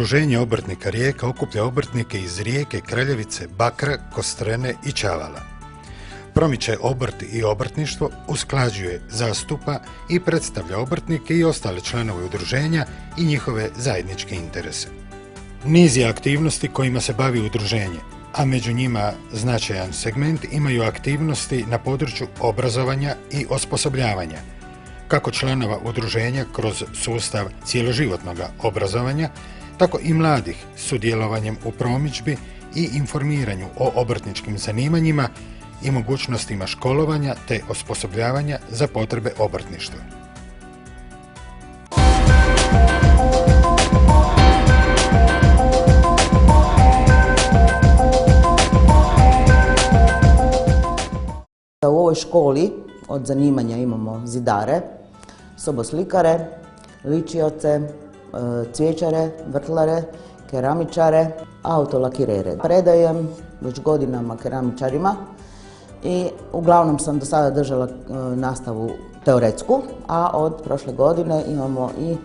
Udruženje obrtnika Rijeka okuplja obrtnike iz Rijeke, Kraljevice, Bakra, Kostrene i Čavala. Promiče obrt i obrtništvo, usklađuje, zastupa i predstavlja obrtnike i ostale članove udruženja i njihove zajedničke interese. Niz je aktivnosti kojima se bavi udruženje, a među njima značajan segment imaju aktivnosti na području obrazovanja i osposobljavanja, kako članova udruženja kroz sustav cjeloživotnog obrazovanja, tako i mladih sudjelovanjem u promidžbi i informiranju o obrtničkim zanimanjima i mogućnostima školovanja te osposobljavanja za potrebe obrtništva. U ovoj školi od zanimanja imamo zidare, soboslikare, ličioce, cvijećare, vrtlare, keramičare, autolakirere. Predajem već godinama keramičarima i uglavnom sam do sada držala nastavu teoretsku, a od prošle godine imamo i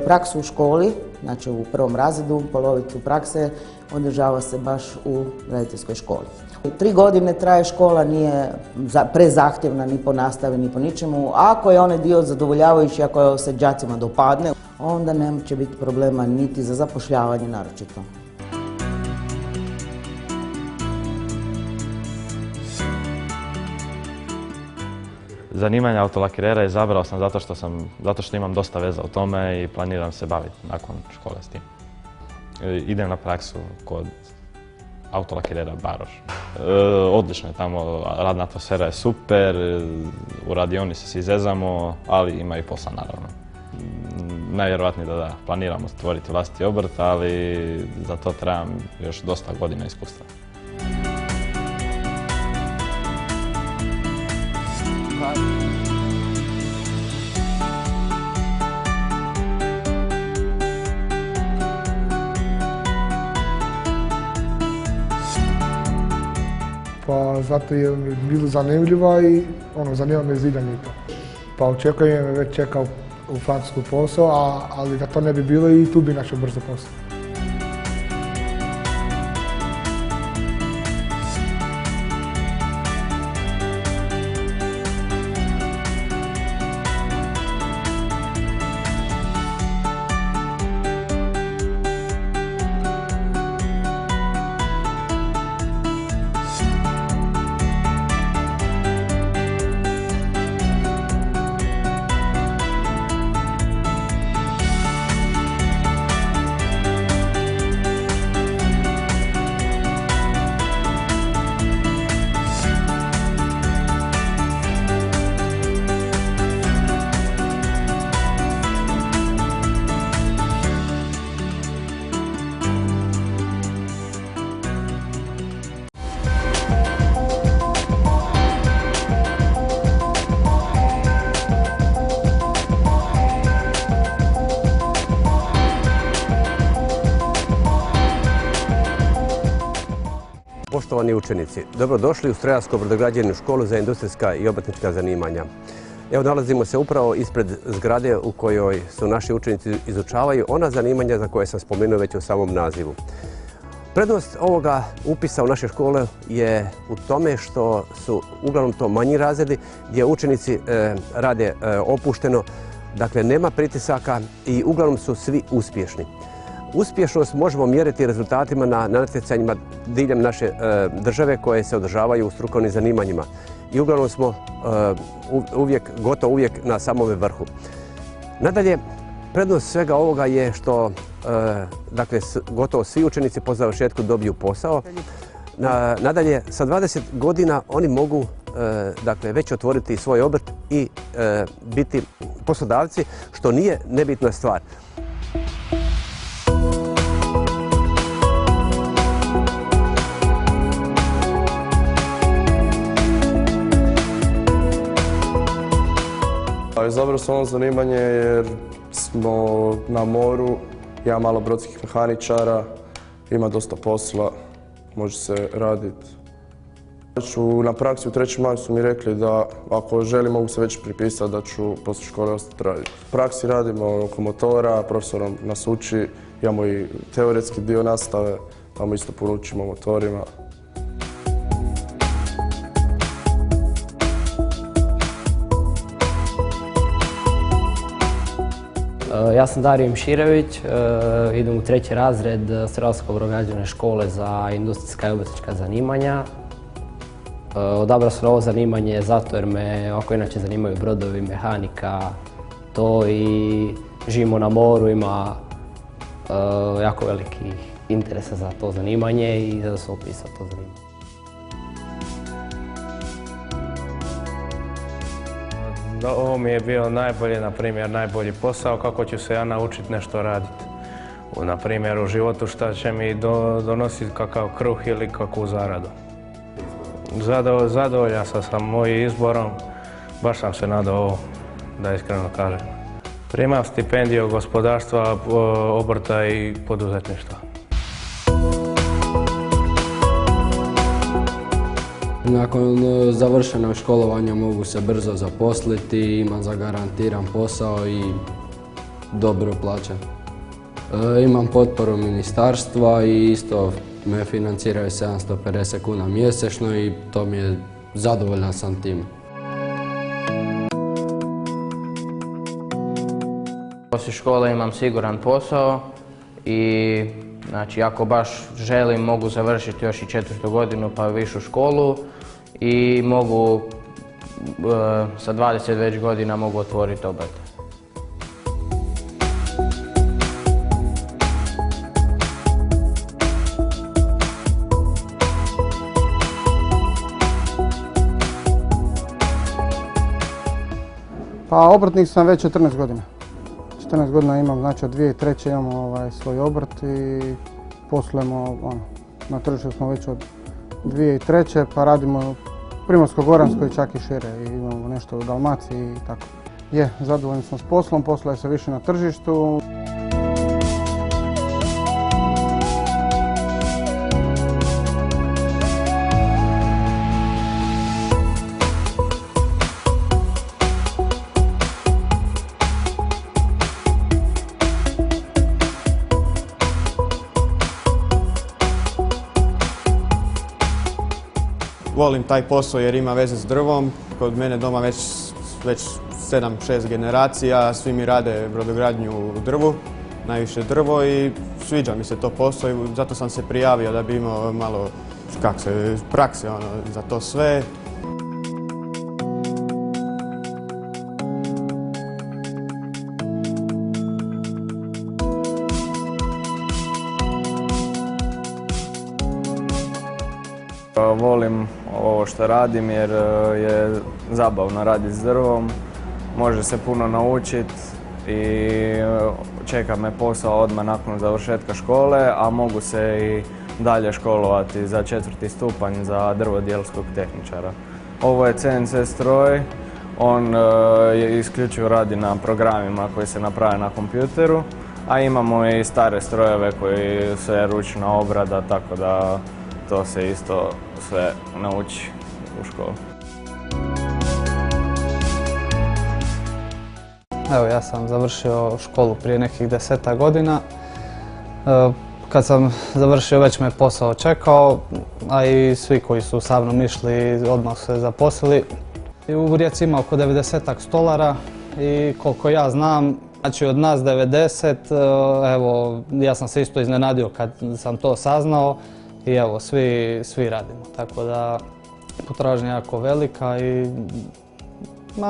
praksu u školi, znači u prvom razredu, polovicu prakse održava se baš u graditeljskoj školi. 3 godine traje škola, nije prezahtjevna ni po nastavi, ni po ničemu. Ako je onaj dio zadovoljavajući, ako se đacima dopadne, onda neće biti problema niti za zapošljavanje naročito. Zanimanje autolakirera izabrao sam zato što imam dosta veza u tome i planiram se baviti nakon škole s tim. Idem na praksu kod autolakirera Baroš. Odlično je tamo, radna atmosfera je super, u radionici se izezamo, ali ima i posla naravno. Najvjerojatnije da planiramo stvoriti vlastiti obrt, ali za to trebam još dosta godina iskustva. Pa zato je mi bilo zanimljivo i zanima me zidanje i to. Pa očekujem me već čekao u Francusku posao, ali da to ne bi bilo i tu bi našao brzo posao. Poštovani učenici, dobrodošli u Strojarsko brodograđevnu školu za industrijska i obrtnička zanimanja. Evo, nalazimo se upravo ispred zgrade u kojoj su naši učenici izučavaju ona zanimanja za koje sam spomenuo već u samom nazivu. Prednost ovoga upisa u naše škole je u tome što su uglavnom to manji razredi gdje učenici rade opušteno, dakle nema pritisaka i uglavnom su svi uspješni. Uspješnost možemo mjeriti rezultatima na natjecanjima diljem naše države koje se održavaju u strukovnim zanimanjima. I uglavnom smo gotovo uvijek na samome vrhu. Nadalje, prednost svega ovoga je što gotovo svi učenici po završetku dobiju posao. Nadalje, sa 20 godina oni mogu već otvoriti svoj obrt i biti poslodavci, što nije nebitna stvar. Izabrao sam ovo zanimanje jer smo na moru, ima malo brodskih mehaničara, ima dosta posla, može se raditi. Na praksi u 3. maju su mi rekli da ako želim mogu se već pripisati da ću poslije škole ostati raditi. U praksi radimo oko motora, profesor nas uči imamo i teoretski dio nastave, tamo isto puno učimo motorima. Ja sam Dario Imširević, idem u 3. razred Strojarsko-brodograđevne škole za industrijska i obrtnička zanimanja. Odabrao sam ovo zanimanje zato jer me ovako inače zanimaju brodovi, mehanika, to i živimo na moru, ima jako veliki interesa za to zanimanje i zato sam upisao to zanimanje. Ovo mi je bio najbolji posao kako ću se ja naučiti nešto raditi. Na primjer, u životu šta će mi donositi kakav kruh ili kakvu zaradu. Zadovoljan sam mojim izborom, baš sam se nadao ovo, da iskreno kažem. Primam stipendiju gospodarstva, obrta i poduzetništva. Nakon završenog školovanja mogu se brzo zaposliti, imam zagarantiran posao i dobro plaćen. Imam potporu ministarstva i isto me financiraju 750 kuna mjesečno i to mi je, zadovoljan sam tim. Poslije škole imam siguran posao i znači ako baš želim mogu završiti još i 4. godinu pa višu školu i mogu sa 20 već godina mogu otvoriti obrt. Pa obrtnik sam već 14 godina. 14 godina imam, znači od 2003. imamo svoj obrt i poslujemo, na tržištu smo već od 2003. pa radimo u Primorsko-goranskoj čak i šire i imamo nešto u Dalmaciji i tako. Zadovoljni smo s poslom, posluje se više na tržištu. Volim taj posao jer ima veze s drvom. Kod mene doma već 7-6 generacija, svi mi rade brodogradnju u drvu, najviše drvo i sviđa mi se to posao i zato sam se prijavio da bi imao malo prakse za to sve. Volim ovo što radim jer je zabavno raditi s drvom, može se puno naučiti i čeka me posao odmah nakon završetka škole, a mogu se i dalje školovati za 4. stupanj za drvodjelskog tehničara. Ovo je CNC stroj, on isključivo radi na programima koji se naprave na kompjuteru, a imamo i stare strojeve koji su ručna obrada, tako da to se isto sve nauči u školi. Evo, ja sam završio školu prije nekih 10 godina. Kad sam završio već me posao čekao, a i svi koji su sa mnom išli odmah su se zaposlili. U Rijeci ima oko 90 stolara i koliko ja znam, znači od nas 90, evo, ja sam se isto iznenadio kad sam to saznao. I evo, svi radimo, tako da potražnja je jako velika i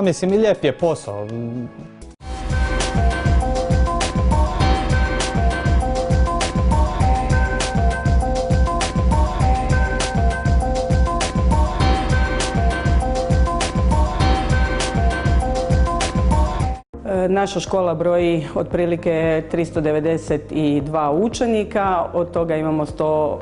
mislim i lijep je posao. Naša škola broji otprilike 392 učenika, od toga imamo 100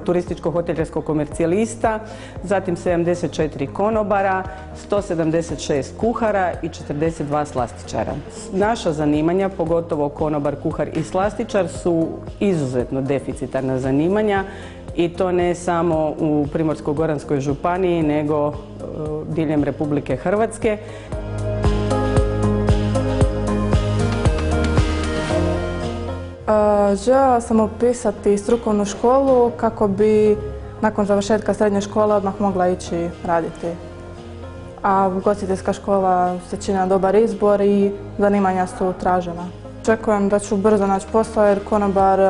turističko-hotelijerskog komercijalista, zatim 74 konobara, 176 kuhara i 42 slastičara. Naša zanimanja, pogotovo konobar, kuhar i slastičar, su izuzetno deficitarna zanimanja i to ne samo u Primorsko-goranskoj županiji, nego diljem Republike Hrvatske. Željela sam upisati strukovnu školu kako bi nakon završetka srednje škole odmah mogla ići raditi. A ugostiteljska škola se čini dobar izbor i zanimanja su tražena. Očekujem da ću brzo naći posao jer konobar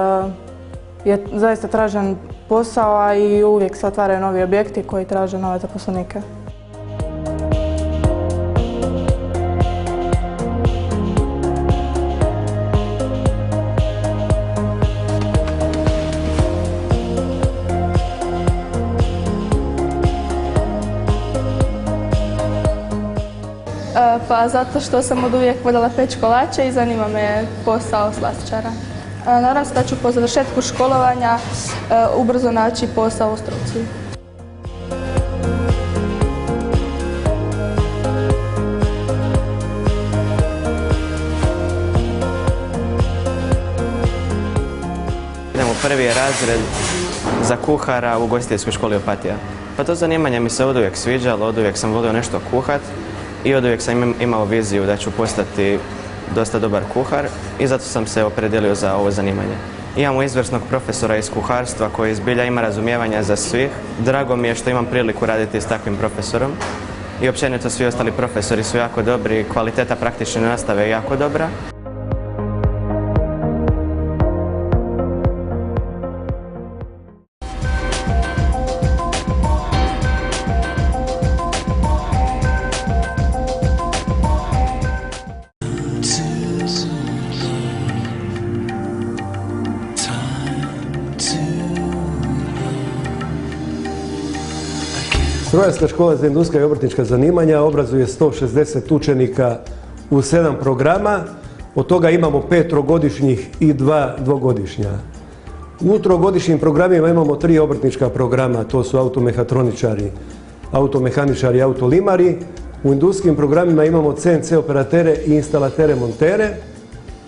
je zaista tražen posao, a i uvijek se otvaraju novi objekti koji traže nove zaposlenike. Pa zato što sam od uvijek voljela peći kolače i zanima me posao slastičara. Nadam se da ću po završetku školovanja ubrzo naći posao u struci. Idem u prvi razred za kuhara u ugostiteljskoj školi Opatija. Pa to zanimanje mi se oduvijek sviđalo, oduvijek sam volio nešto kuhat i oduvijek sam imao viziju da ću postati dosta dobar kuhar i zato sam se opredijelio za ovo zanimanje. Imamo izvrsnog profesora iz kuharstva koji zbilja ima razumijevanja za svih. Drago mi je što imam priliku raditi s takvim profesorom i općenito svi ostali profesori su jako dobri, kvaliteta praktične nastave je jako dobra. Strojarska škola za industrijska i obrtnička zanimanja obrazuje 160 učenika u 7 programa, od toga imamo 5 trogodišnjih i 2 dvogodišnja. U trogodišnjim programima imamo 3 obrtnička programa, to su automehatroničari, automehaničari i autolimari. U industrijskim programima imamo CNC operatere i instalatere montere,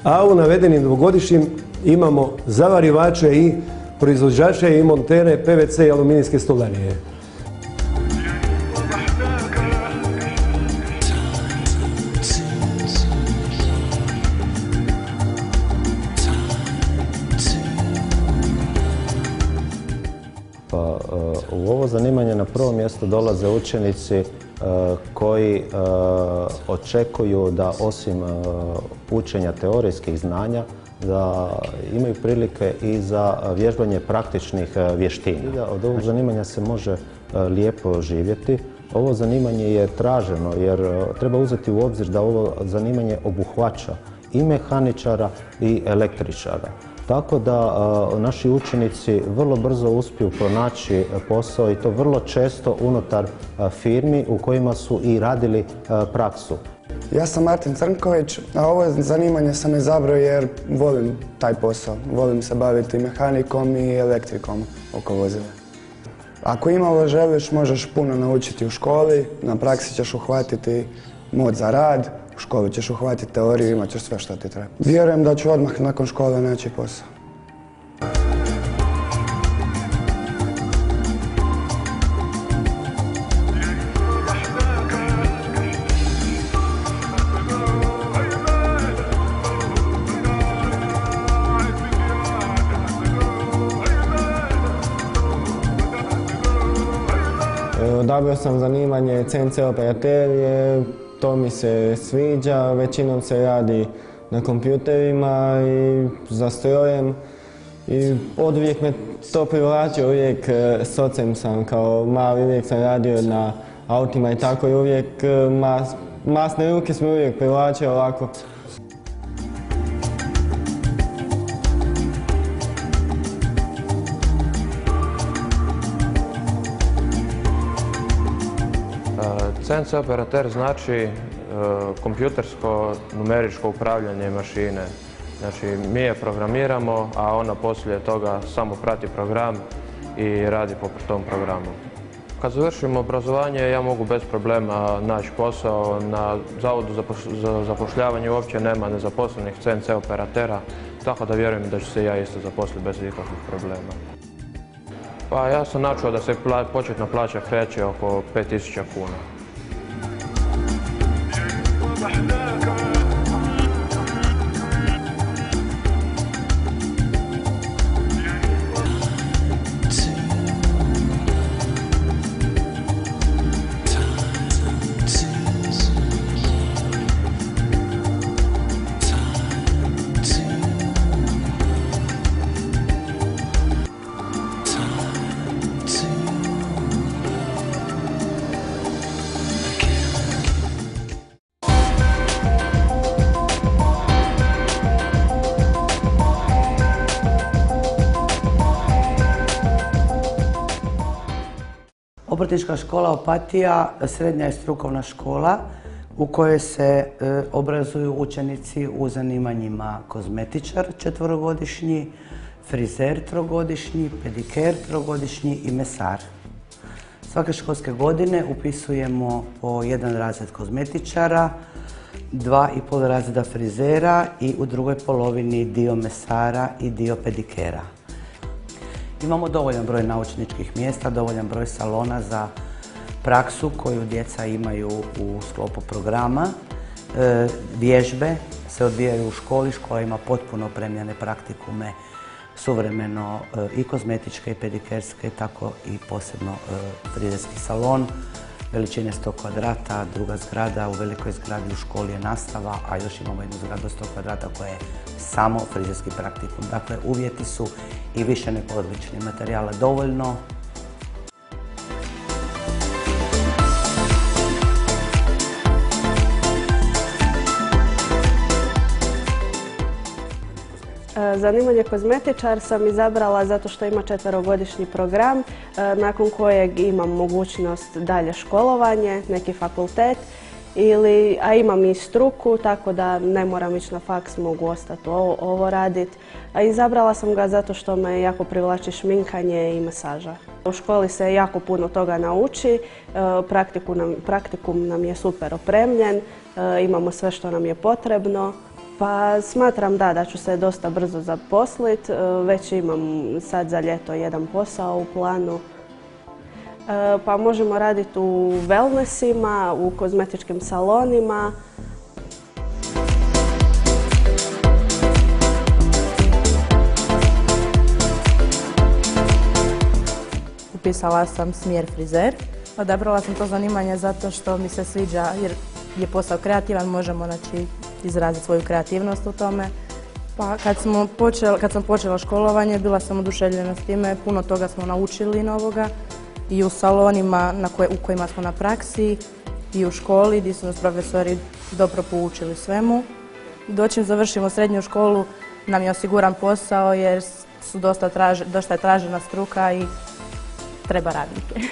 a u navedenim dvogodišnjim imamo zavarivače i proizvođače i montere PVC i aluminijske stolarije. U ovo zanimanje na prvo mjesto dolaze učenici koji očekuju da osim učenja teorijskih znanja da imaju prilike i za vježbanje praktičnih vještina. Od ovog zanimanja se može lijepo živjeti. Ovo zanimanje je traženo jer treba uzeti u obzir da ovo zanimanje obuhvaća i mehaničara i električara. Tako da naši učenici vrlo brzo uspiju pronaći posao i to vrlo često unutar firmi u kojima su i radili praksu. Ja sam Martin Crnković, a ovo zanimanje sam izabrao jer volim taj posao. Volim se baviti mehanikom i elektrikom oko vozila. Ako imalo želiš, možeš puno naučiti u školi, na praksi ćeš uhvatiti mod za rad, u školi ćeš uhvatiti teoriju, imat ćeš sve što ti treba. Vjerujem da ću odmah nakon škole naći posao. Odabrao sam zanimanje CNC operater, to mi se sviđa, većinom se radi na kompjuterima i za strojem i oduvijek me to privlačio, uvijek s ocem sam kao mali, uvijek sam radio na autima i tako i uvijek masne ruke smo uvijek privlačio ovako. CNC operater znači kompjutersko numeričko upravljanje mašine. Znači mi je programiramo, a ona poslije toga samo prati program i radi po tom programu. Kad završim obrazovanje ja mogu bez problema naći posao. Na Zavodu za zapošljavanje uopće nema nezaposlenih CNC operatera, tako da vjerujem da ću se ja isto zaposliti bez ikakvih problema. Pa ja sam načuo da se početna plaća kreće oko 5000 kuna. Obrtnička škola Opatija srednja je strukovna škola u kojoj se obrazuju učenici u zanimanjima kozmetičar 4-godišnji, frizer 3-godišnji, pediker 3-godišnji i mesar. Svake školske godine upisujemo po jedan razred kozmetičara, 2,5 razreda frizera i u drugoj polovini dio mesara i dio pedikera. Imamo dovoljan broj naučničkih mjesta, dovoljan broj salona za praksu koju djeca imaju u sklopu programa. Vježbe se odvijaju u školi, škola ima potpuno opremljene praktikume, suvremeno i kozmetičke i pedikerske, tako i posebno frizerski salon. Veličine 100 kvadrata, druga zgrada, u velikoj zgradi u školi je nastava, a još imamo jednu zgradu 100 kvadrata koja je samo frizerski praktikum. Dakle, uvjeti su i više nego odlični, materijala dovoljno. Zanimanje kozmetičar sam izabrala zato što ima 4-godišnji program nakon kojeg imam mogućnost dalje školovanje, neki fakultet, a imam i struku, tako da ne moram ići na faks, mogu ostati ovo raditi. Izabrala sam ga zato što me jako privlači šminkanje i masaža. U školi se jako puno toga nauči, praktikum nam je super opremljen, imamo sve što nam je potrebno. Pa smatram da ću se dosta brzo zaposliti, već imam sad za ljeto jedan posao u planu. Pa možemo raditi u wellnessima, u kozmetičkim salonima. Upisala sam smjer frizer. Odabrala sam to zanimanje zato što mi se sviđa jer je posao kreativan, možemo izraziti svoju kreativnost u tome. Pa kad sam počela školovanje, bila sam oduševljena s time, puno toga smo naučili novoga i u salonima u kojima smo na praksi i u školi gdje su nas profesori dobro poučili svemu. Dočim završimo srednju školu nam je osiguran posao jer su dosta je tražena struka i treba raditi.